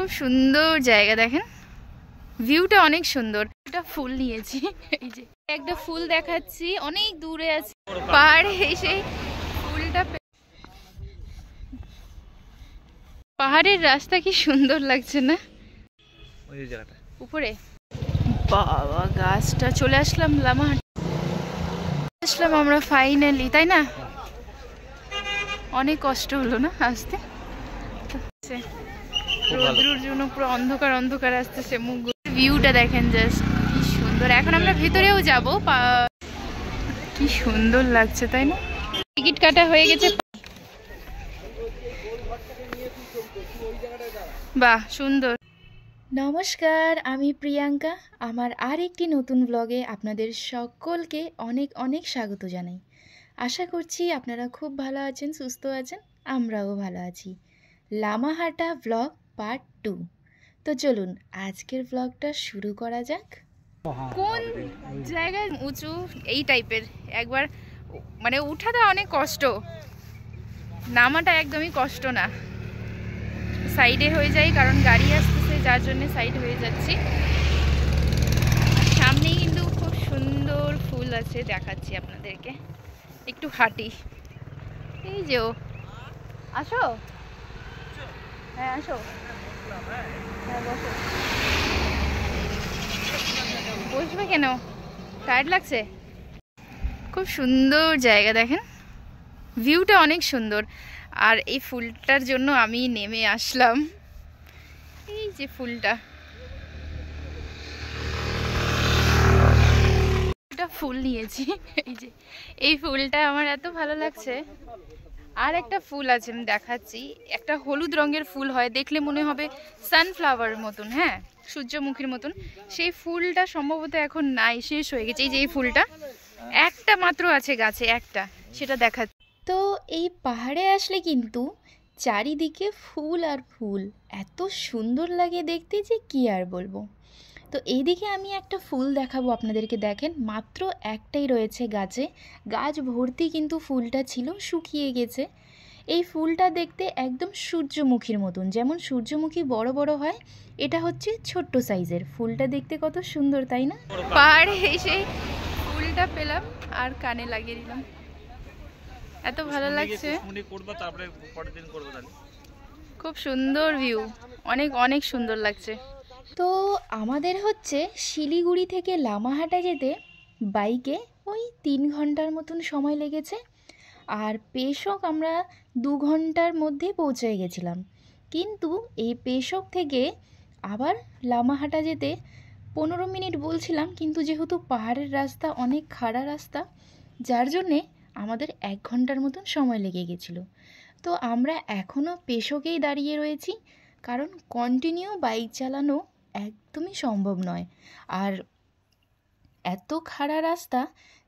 খুব সুন্দর জায়গা, দেখেন ভিউটা অনেক সুন্দর। একটা ফুল নিয়েছি, এই যে একটা ফুল দেখাচ্ছি, অনেক দূরে আছে পাহাড়ে এসে ফুলটা। পাহাড়ের রাস্তা কি সুন্দর লাগছে না উপরে। বাবা গাছটা, চলে আসলাম লামাহাট, আসলাম আমরা ফাইনালি, তাই না? অনেক কষ্ট হলো না আসতে, রোদ্রুর জন্য পুরো অন্ধকার অন্ধকার আসতেছে মুখ। ভিউটা দেখেন জাস্ট কি সুন্দর। এখন আমরা ভিতরেও যাব, কি সুন্দর লাগছে তাই না? টিকিট কাটা হয়ে গেছে, বাহ সুন্দর। নমস্কার, আমি প্রিয়াঙ্কা। আমার আর একটি নতুন ব্লগে আপনাদের সকলকে অনেক অনেক স্বাগত জানাই। আশা করছি আপনারা খুব ভালো আছেন, সুস্থ আছেন, আমরাও ভালো আছি। Lamahatta blog part 2। তো চলুন আজকের ব্লগটা শুরু করা যাক। কোন জায়গায় উঁচু এই টাইপের, একবার মানে উঠাটা অনেক কষ্ট, নামাটা একদমই কষ্ট না। সাইডে হয়ে যায় কারণ গাড়ি আসতেছে, যার জন্য সাইড হয়ে যাচ্ছি। সামনেই কিন্তু খুব সুন্দর ফুল আছে, দেখাচ্ছি আপনাদেরকে। একটু হাঁটি, এই যে ও, আসো, হ্যাঁ আসো, হ্যাঁ বসো। বসবে কেন, টায়ার্ড লাগছে? খুব সুন্দর জায়গা, দেখেন ভিউটা অনেক সুন্দর। আর এই ফুলটার জন্য আমি নেমে আসলাম, এই যে ফুলটা, ফুল নিয়েছি, এই যে এই ফুলটা আমার এত ভালো লাগছে। আর একটা ফুল আছে আমি দেখাচ্ছি, একটা হলুদ রঙের ফুল হয়, দেখলে মনে হবে সানফ্লাওয়ার মতন, হ্যাঁ সূর্যমুখীর মতন। সেই ফুলটা সম্ভবত এখন নাই, শেষ হয়ে গেছে। এই যে এই ফুলটা একটা মাত্র আছে গাছে, একটা, সেটা দেখাচ্ছি। তো এই পাহাড়ে আসলে কিন্তু চারিদিকে ফুল আর ফুল, এত সুন্দর লাগে দেখতে যে কি আর বলবো। তো এইদিকে আমি একটা ফুল দেখাবো আপনাদেরকে, দেখেন মাত্র একটাই রয়েছে গাছে, গাছ ভর্তি কিন্তু ফুলটা ছিল, শুকিয়ে গেছে। এই ফুলটা দেখতে একদম সূর্যমুখীর মতন, যেমন সূর্যমুখী বড় বড় হয়, এটা হচ্ছে ছোট্ট সাইজের। ফুলটা দেখতে কত সুন্দর তাই না? পাহাড়ে এসে ফুলটা পেলাম আর কানে লাগিয়ে দিলাম, এত ভালো লাগছে। খুব সুন্দর ভিউ, অনেক অনেক সুন্দর লাগছে। তো আমাদের হচ্ছে শিলিগুড়ি থেকে লামাহাটা যেতে বাইকে ওই 3 ঘন্টার মতন সময় লেগেছে, আর পেশক আমরা 2 ঘন্টার মধ্যে পৌঁছে গেছিলাম। কিন্তু এই পেশক থেকে আবার লামাহাটা যেতে 15 মিনিট বলছিলাম, কিন্তু যেহেতু পাহাড়ের রাস্তা অনেক খাড়া রাস্তা, যার জন্যে আমাদের 1 ঘন্টার মতন সময় লেগে গেছিলো। তো আমরা এখনও পেশকেই দাঁড়িয়ে রয়েছি, কারণ কন্টিনিউ বাইক চালানো একদমই সম্ভব নয়, আর এত খাড়া রাস্তা,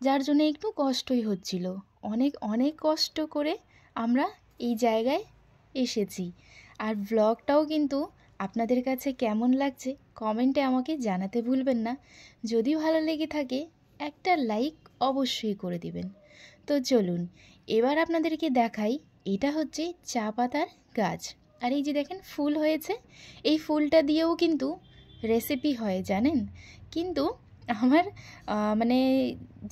যার জন্য একটু কষ্টই হচ্ছিল। অনেক অনেক কষ্ট করে আমরা এই জায়গায় এসেছি। আর ব্লগটাও কিন্তু আপনাদের কাছে কেমন লাগছে কমেন্টে আমাকে জানাতে ভুলবেন না। যদি ভালো লেগে থাকে একটা লাইক অবশ্যই করে দিবেন। তো চলুন এবার আপনাদেরকে দেখাই, এটা হচ্ছে চা পাতার গাছ। আর এই যে দেখেন ফুল হয়েছে, এই ফুলটা দিয়েও কিন্তু রেসিপি হয় জানেন। কিন্তু আমার মানে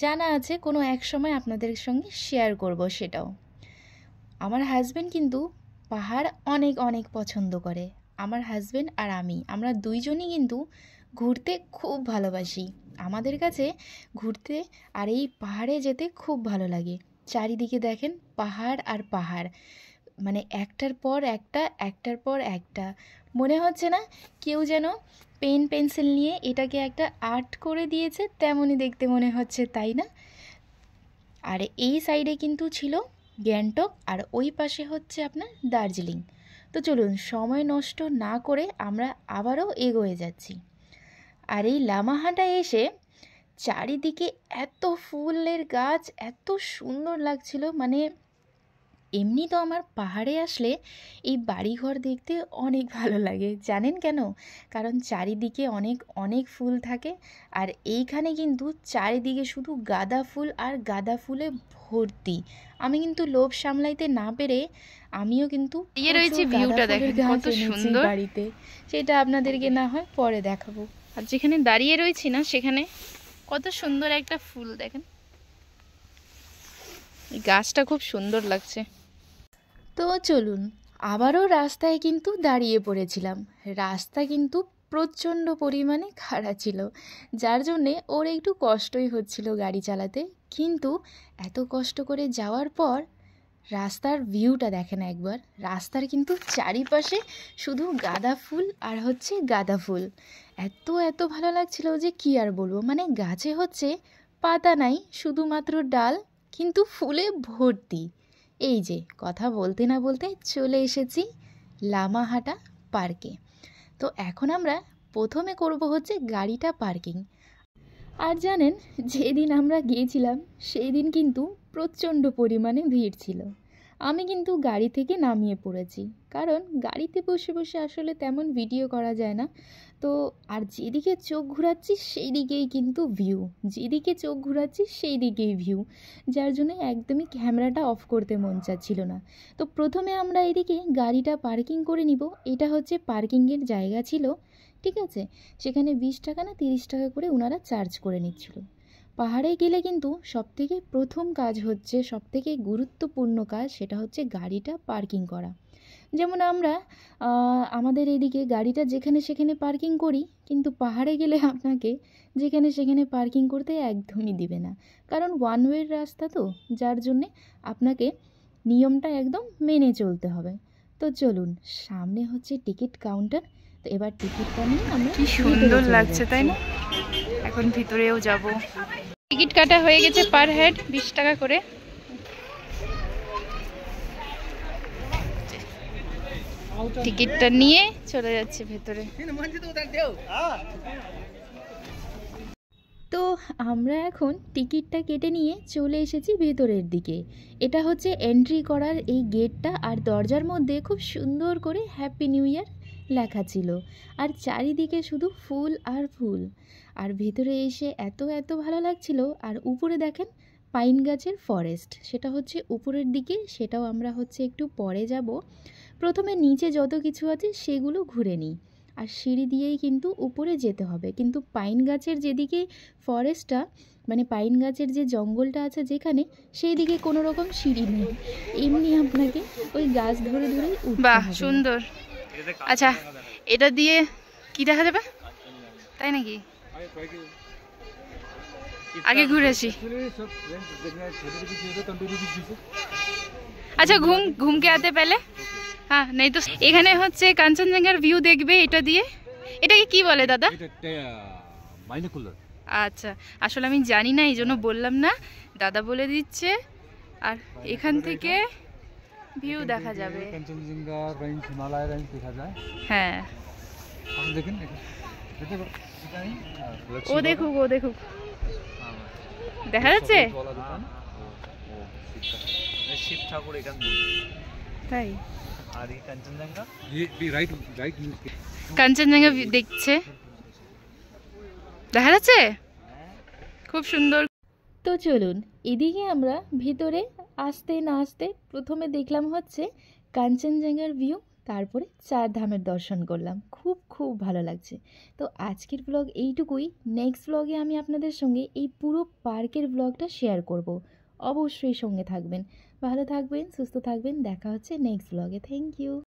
জানা আছে, কোনো এক সময় আপনাদের সঙ্গে শেয়ার করব সেটাও। আমার হাজব্যান্ড কিন্তু পাহাড় অনেক অনেক পছন্দ করে। আমার হাজব্যান্ড আর আমি, আমরা দুইজনই কিন্তু ঘুরতে খুব ভালোবাসি। আমাদের কাছে ঘুরতে আর এই পাহাড়ে যেতে খুব ভালো লাগে। চারিদিকে দেখেন পাহাড় আর পাহাড়, মানে একটার পর একটা, একটার পর একটা। মনে হচ্ছে না কেউ যেন পেন পেন্সিল নিয়ে এটাকে একটা আর্ট করে দিয়েছে, তেমনই দেখতে মনে হচ্ছে তাই না? আর এই সাইডে কিন্তু ছিল গ্যাংটক, আর ওই পাশে হচ্ছে আপনার দার্জিলিং। তো চলুন সময় নষ্ট না করে আমরা আবারও এগোয়ে যাচ্ছি। আর এই লামাহাটায় এসে চারিদিকে এত ফুলের গাছ, এত সুন্দর লাগছিল, মানে এমনি তো আমার পাহাড়ে আসলে এই বাড়িঘর দেখতে অনেক ভালো লাগে, জানেন কেন? কারণ চারিদিকে অনেক অনেক ফুল থাকে, আর এইখানে কিন্তু চারিদিকে শুধু গাঁদা ফুল আর গাঁদা ফুলে ভর্তি। আমি কিন্তু লোভ সামলাইতে না পেরে আমিও কিন্তু রয়েছি ভিউটা দেখেন কত সুন্দর বাড়িতে, সেটা আপনাদেরকে না হয় পরে দেখাবো। আর যেখানে দাঁড়িয়ে রয়েছি না সেখানে কত সুন্দর একটা ফুল দেখেন, গাছটা খুব সুন্দর লাগছে। তো চলুন, আবারও রাস্তায় কিন্তু দাঁড়িয়ে পড়েছিলাম। রাস্তা কিন্তু প্রচণ্ড পরিমাণে খাড়া ছিল, যার জন্যে ওর একটু কষ্টই হচ্ছিল গাড়ি চালাতে। কিন্তু এত কষ্ট করে যাওয়ার পর রাস্তার ভিউটা দেখেন একবার। রাস্তার কিন্তু চারিপাশে শুধু গাঁদা ফুল আর হচ্ছে গাঁদা ফুল। এত এত ভালো লাগছিল যে কি আর বলবো, মানে গাছে হচ্ছে পাতা নাই, শুধুমাত্র ডাল, কিন্তু ফুলে ভর্তি। এই যে কথা বলতে না বলতে চলে এসেছি লামাহাটা পার্কে। তো এখন আমরা প্রথমে করব হচ্ছে গাড়িটা পার্কিং। আর জানেন, যেদিন আমরা গিয়েছিলাম সেই দিন কিন্তু প্রচণ্ড পরিমাণে ভিড় ছিল। আমি কিন্তু গাড়ি থেকে নামিয়ে পড়েছি, কারণ গাড়িতে বসে বসে আসলে তেমন ভিডিও করা যায় না। তো আর যেদিকে চোখ ঘোরাচ্ছি সেই দিকেই কিন্তু ভিউ, যেদিকে চোখ ঘোরাচ্ছি সেই দিকেই ভিউ, যার জন্য একদমই ক্যামেরাটা অফ করতে মন চাচ্ছিল না। তো প্রথমে আমরা এদিকে গাড়িটা পার্কিং করে নিব। এটা হচ্ছে পার্কিংয়ের জায়গা ছিল, ঠিক আছে? সেখানে 20 টাকা না 30 টাকা করে ওনারা চার্জ করে নিচ্ছিল। পাহাড়ে গেলে কিন্তু সবথেকে প্রথম কাজ হচ্ছে, সবথেকে গুরুত্বপূর্ণ কাজ, সেটা হচ্ছে গাড়িটা পার্কিং করা। যেমন আমরা আমাদের এদিকে গাড়িটা যেখানে সেখানে পার্কিং করি, কিন্তু পাহাড়ে গেলে আপনাকে যেখানে সেখানে পার্কিং করতে একদমই দিবে না, কারণ ওয়ান ওয়ের রাস্তা তো, যার জন্যে আপনাকে নিয়মটা একদম মেনে চলতে হবে। তো চলুন, সামনে হচ্ছে টিকিট কাউন্টার। তো এবার টিকিটটা নিয়ে আমরা, কি সুন্দর লাগছে তাই না? এখন ভিতরেও যাব। টিকিট কাটা হয়ে গেছে, পার হেড 20 টাকা করে। টিকিটটা নিয়ে চলে যাচ্ছে ভেতরে। তো আমরা এখন টিকিটটা কেটে নিয়ে চলে এসেছি ভেতরের দিকে। এটা হচ্ছে এন্ট্রি করার এই গেটটা, আর দরজার মধ্যে খুব সুন্দর করে হ্যাপি নিউ ইয়ার লেখা ছিল, আর চারিদিকে শুধু ফুল আর ফুল। আর ভেতরে এসে এত এত ভালো লাগছিল। আর উপরে দেখেন পাইন গাছের ফরেস্ট, সেটা হচ্ছে উপরের দিকে, সেটাও আমরা হচ্ছে একটু পরে যাব। প্রথমে নিচে যত কিছু আছে সেগুলো ঘুরে নিই, আর সিঁড়ি দিয়েই কিন্তু উপরে যেতে হবে। কিন্তু পাইন গাছের যেদিকে ফরেস্টটা, মানে পাইন গাছের যে জঙ্গলটা আছে যেখানে, সেই দিকে কোনো রকম সিঁড়ি নেই, এমনি আপনাকে ওই গাছ ধরে ধরেই উঠতে হবে। বাহ, সুন্দর। আচ্ছা, এটা দিয়ে কি দেখা যাবে তাই নাকি? আগে ঘুরেছি। আচ্ছা, ঘুম কে আতে পেলে? হ্যাঁ, নেই তো। এখানে হচ্ছে কাঞ্চনজঙ্ঘার ভিউ দেখবে এটা দিয়ে। এটাকে কি বলে দাদা? আচ্ছা, আসলে আমি জানি না, এই জন্য বললাম না, দাদা বলে দিচ্ছে। আর এখান থেকে ভিউ দেখা যাবে, কাঞ্চনজঙ্ঘা রেঞ্জ, হিমালয় রেঞ্জ দেখা যায়। হ্যাঁ, আপনি দেখেন, ও দেখুক, ও দেখুক, দেখা যাচ্ছে শিব ঠাকুর এখান তাই। আর এই কাঞ্চনজঙ্ঘা, কাঞ্চনজঙ্ঘা দেখছে, দেখা যাচ্ছে, খুব সুন্দর। তো চলুন, এদিকে আমরা ভিতরে আসতে না আসতে প্রথমে দেখলাম হচ্ছে কাঞ্চনজঙ্ঘার ভিউ, তারপরে 4 ধামের দর্শন করলাম। খুব খুব ভালো লাগছে। তো আজকের ব্লগ এইটুকুই। নেক্সট ব্লগে আমি আপনাদের সঙ্গে এই পুরো পার্কের ব্লগটা শেয়ার করব। অবশ্যই সঙ্গে থাকবেন। ভালো থাকবেন, সুস্থ থাকবেন। দেখা হচ্ছে নেক্সট ব্লগে। Thank you.